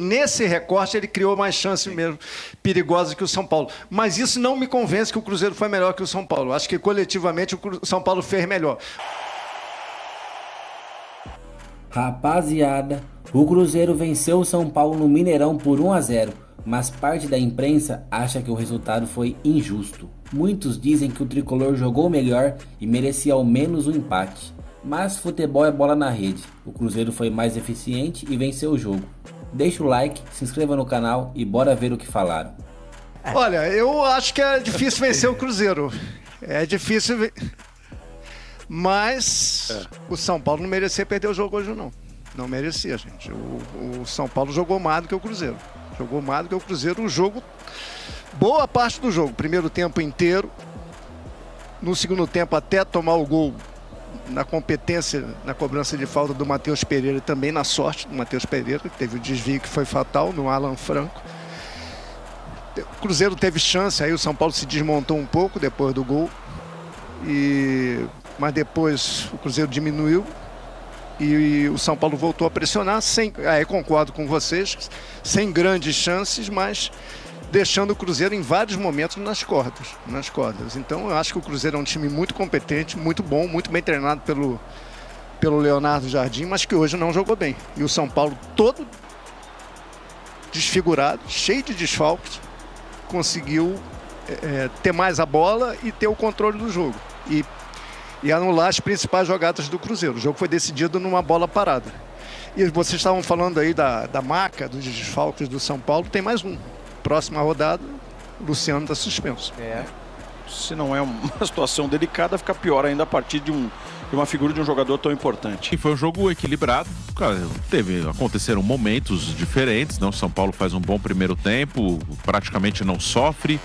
Nesse recorte, ele criou mais chances mesmo perigosas que o São Paulo. Mas isso não me convence que o Cruzeiro foi melhor que o São Paulo. Acho que coletivamente o São Paulo fez melhor. Rapaziada, o Cruzeiro venceu o São Paulo no Mineirão por 1-0, mas parte da imprensa acha que o resultado foi injusto. Muitos dizem que o tricolor jogou melhor e merecia ao menos um empate. Mas futebol é bola na rede. O Cruzeiro foi mais eficiente e venceu o jogo. Deixa o like, se inscreva no canal e bora ver o que falaram. Olha, eu acho que é difícil vencer o Cruzeiro. É difícil, mas o São Paulo não merecia perder o jogo hoje, não. Não merecia, gente. O São Paulo jogou mais do que o Cruzeiro. Jogou mais do que o Cruzeiro. O jogo, boa parte do jogo, primeiro tempo inteiro. No segundo tempo, até tomar o gol, na competência, na cobrança de falta do Matheus Pereira e também na sorte do Matheus Pereira, que teve o desvio que foi fatal no Alan Franco. O Cruzeiro teve chance, aí o São Paulo se desmontou um pouco depois do gol, mas depois o Cruzeiro diminuiu e o São Paulo voltou a pressionar, concordo com vocês, sem grandes chances, mas deixando o Cruzeiro em vários momentos nas cordas. Então eu acho que o Cruzeiro é um time muito competente, muito bom, muito bem treinado pelo Leonardo Jardim, mas que hoje não jogou bem. E o São Paulo todo desfigurado, cheio de desfalques, conseguiu ter mais a bola e ter o controle do jogo. E anular as principais jogadas do Cruzeiro. O jogo foi decidido numa bola parada. E vocês estavam falando aí da marca, dos desfalques do São Paulo, tem mais um. Próxima rodada, o Luciano está suspenso. Se não é uma situação delicada, fica pior ainda a partir de uma figura de um jogador tão importante. E foi um jogo equilibrado. Aconteceram momentos diferentes, né? O São Paulo faz um bom primeiro tempo, praticamente não sofre,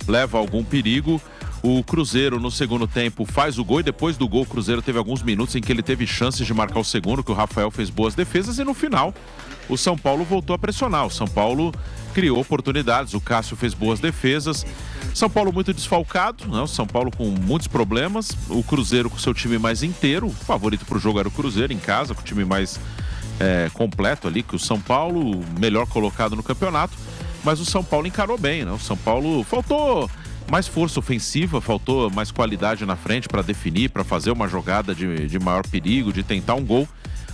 leva algum perigo. O Cruzeiro, no segundo tempo, faz o gol e depois do gol, o Cruzeiro teve alguns minutos em que ele teve chances de marcar o segundo, que o Rafael fez boas defesas e no final o São Paulo voltou a pressionar. O São Paulo criou oportunidades, o Cássio fez boas defesas. São Paulo muito desfalcado, né? O São Paulo com muitos problemas. O Cruzeiro com seu time mais inteiro. O favorito para o jogo era o Cruzeiro em casa, com o time mais completo ali, que o São Paulo, melhor colocado no campeonato. Mas o São Paulo encarou bem, né? O São Paulo faltou mais força ofensiva, faltou mais qualidade na frente para definir, para fazer uma jogada de maior perigo, de tentar um gol.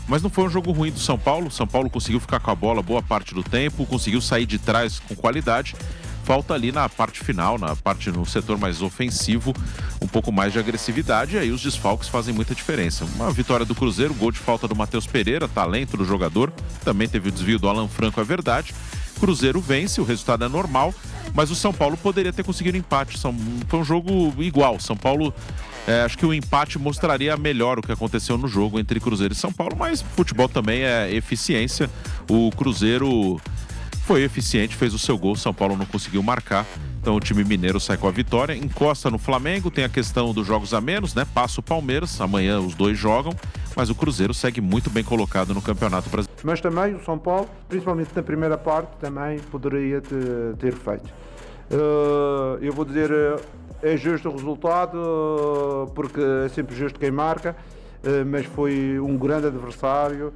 Mas não foi um jogo ruim do São Paulo. O São Paulo conseguiu ficar com a bola boa parte do tempo, conseguiu sair de trás com qualidade. Falta ali na parte final, no setor mais ofensivo, um pouco mais de agressividade, e aí os desfalques fazem muita diferença. Uma vitória do Cruzeiro, gol de falta do Matheus Pereira, talento do jogador, também teve o desvio do Alan Franco, é verdade. Cruzeiro vence, o resultado é normal, mas o São Paulo poderia ter conseguido empate. Foi um jogo igual. São Paulo, acho que o empate mostraria melhor o que aconteceu no jogo entre Cruzeiro e São Paulo, mas futebol também é eficiência. O Cruzeiro foi eficiente, fez o seu gol, São Paulo não conseguiu marcar. Então o time mineiro sai com a vitória, encosta no Flamengo, tem a questão dos jogos a menos, né? Passa o Palmeiras, amanhã os dois jogam, mas o Cruzeiro segue muito bem colocado no Campeonato Brasileiro. Mas também o São Paulo, principalmente na primeira parte, também poderia ter feito. Eu vou dizer, é justo o resultado, porque é sempre justo quem marca, mas foi um grande adversário,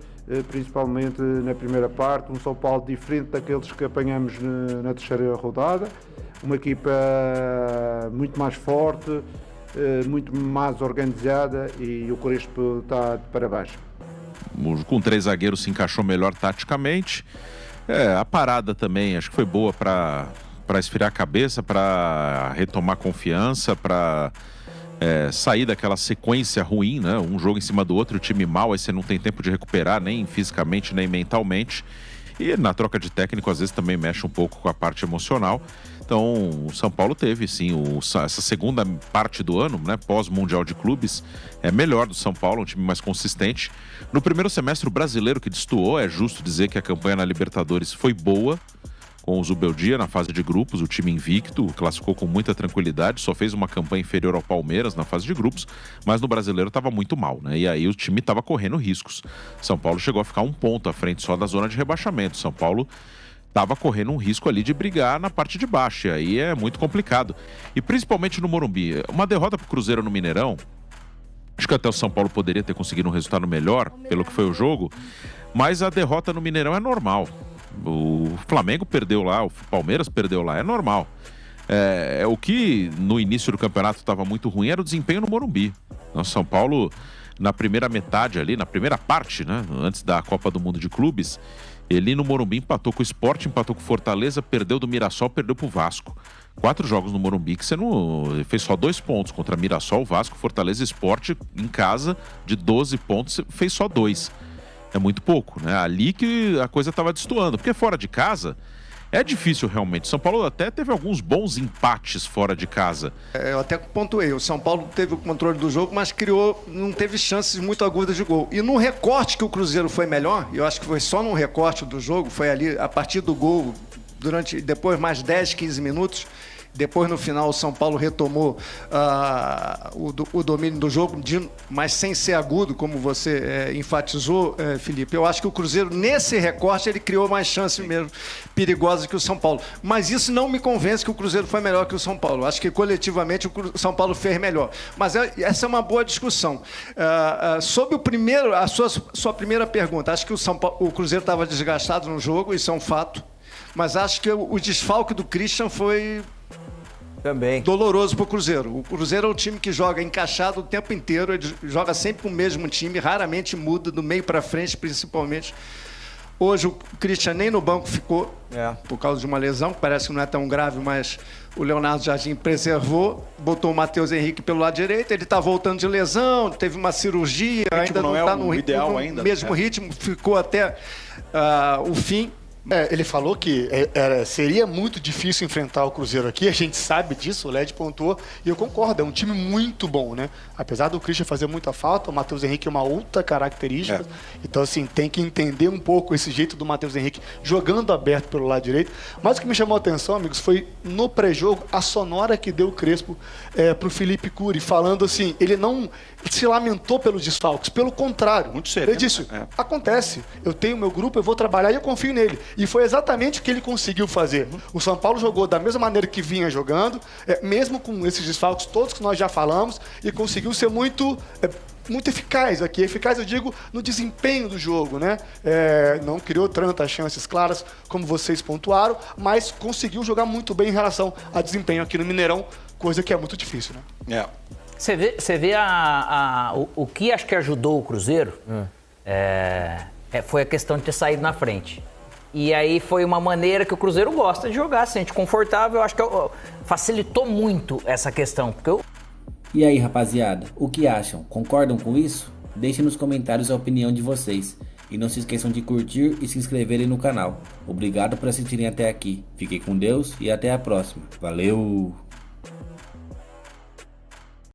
principalmente na primeira parte, um São Paulo diferente daqueles que apanhamos na terceira rodada, uma equipa muito mais forte, muito mais organizada, e o Crespo está de parabéns. Com 3 zagueiros se encaixou melhor taticamente. A parada também acho que foi boa para esfriar a cabeça, para retomar confiança, para sair daquela sequência ruim, né? Um jogo em cima do outro, o time mal, aí você não tem tempo de recuperar, nem fisicamente, nem mentalmente. E na troca de técnico, às vezes também mexe um pouco com a parte emocional. Então, o São Paulo teve, sim, essa segunda parte do ano, né, pós-Mundial de Clubes, é melhor do São Paulo, um time mais consistente. No primeiro semestre, o brasileiro que destoou, é justo dizer que a campanha na Libertadores foi boa, com o Zubeldia na fase de grupos, o time invicto, classificou com muita tranquilidade, só fez uma campanha inferior ao Palmeiras na fase de grupos, mas no brasileiro estava muito mal, né? E aí o time estava correndo riscos. São Paulo chegou a ficar 1 ponto à frente só da zona de rebaixamento. São Paulo estava correndo um risco ali de brigar na parte de baixo, e aí é muito complicado. E principalmente no Morumbi, uma derrota para o Cruzeiro no Mineirão, acho que até o São Paulo poderia ter conseguido um resultado melhor, pelo que foi o jogo, mas a derrota no Mineirão é normal. O Flamengo perdeu lá, o Palmeiras perdeu lá, é normal. O que no início do campeonato estava muito ruim era o desempenho no Morumbi. O São Paulo, na primeira metade ali, na primeira parte, né, antes da Copa do Mundo de Clubes, ele no Morumbi empatou com o Sport, empatou com o Fortaleza, perdeu do Mirassol, perdeu pro Vasco. 4 jogos no Morumbi que você não fez só 2 pontos contra Mirassol, Vasco, Fortaleza e Sport em casa de 12 pontos, você fez só 2. É muito pouco, né? Ali que a coisa estava destoando, porque fora de casa é difícil realmente. São Paulo até teve alguns bons empates fora de casa. Eu até pontuei, o São Paulo teve o controle do jogo, mas não teve chances muito agudas de gol. E no recorte que o Cruzeiro foi melhor, eu acho que foi só num recorte do jogo, foi ali a partir do gol, depois mais 10, 15 minutos. Depois, no final, o São Paulo retomou o domínio do jogo, mas sem ser agudo, como você enfatizou, Felipe. Eu acho que o Cruzeiro, nesse recorte, ele criou mais chances mesmo perigosas que o São Paulo. Mas isso não me convence que o Cruzeiro foi melhor que o São Paulo. Acho que, coletivamente, o São Paulo fez melhor. Mas essa é uma boa discussão. Sobre a sua primeira pergunta, acho que o Cruzeiro estava desgastado no jogo, isso é um fato. Mas acho que o desfalque do Christian foi... também doloroso para o Cruzeiro. O Cruzeiro é um time que joga encaixado o tempo inteiro, ele joga sempre com o mesmo time, raramente muda, do meio para frente, principalmente. Hoje o Christian nem no banco ficou, por causa de uma lesão, que parece que não é tão grave, mas o Leonardo Jardim preservou, botou o Matheus Henrique pelo lado direito, ele está voltando de lesão, teve uma cirurgia, ainda não está no ideal ainda, mesmo ritmo, ficou até o fim. Ele falou que seria muito difícil enfrentar o Cruzeiro aqui, a gente sabe disso, o Led pontuou, e eu concordo, é um time muito bom, né? Apesar do Christian fazer muita falta, o Matheus Henrique é uma outra característica, então assim, tem que entender um pouco esse jeito do Matheus Henrique jogando aberto pelo lado direito, mas o que me chamou a atenção, amigos, foi no pré-jogo a sonora que deu o Crespo pro Felipe Cury, falando assim, ele não se lamentou pelos desfalques, pelo contrário, muito sério, ele disse, acontece, eu tenho meu grupo, eu vou trabalhar e eu confio nele. E foi exatamente o que ele conseguiu fazer. O São Paulo jogou da mesma maneira que vinha jogando, mesmo com esses desfalques todos que nós já falamos, e conseguiu ser muito eficaz aqui. Eficaz, eu digo, no desempenho do jogo, né? Não criou tantas chances claras como vocês pontuaram, mas conseguiu jogar muito bem em relação a desempenho aqui no Mineirão, coisa que é muito difícil, né? Você vê o que acho que ajudou o Cruzeiro foi a questão de ter saído na frente. E aí foi uma maneira que o Cruzeiro gosta de jogar, se sente confortável. Eu acho que facilitou muito essa questão. E aí, rapaziada, o que acham? Concordam com isso? Deixem nos comentários a opinião de vocês. E não se esqueçam de curtir e se inscreverem no canal. Obrigado por assistirem até aqui. Fiquem com Deus e até a próxima. Valeu!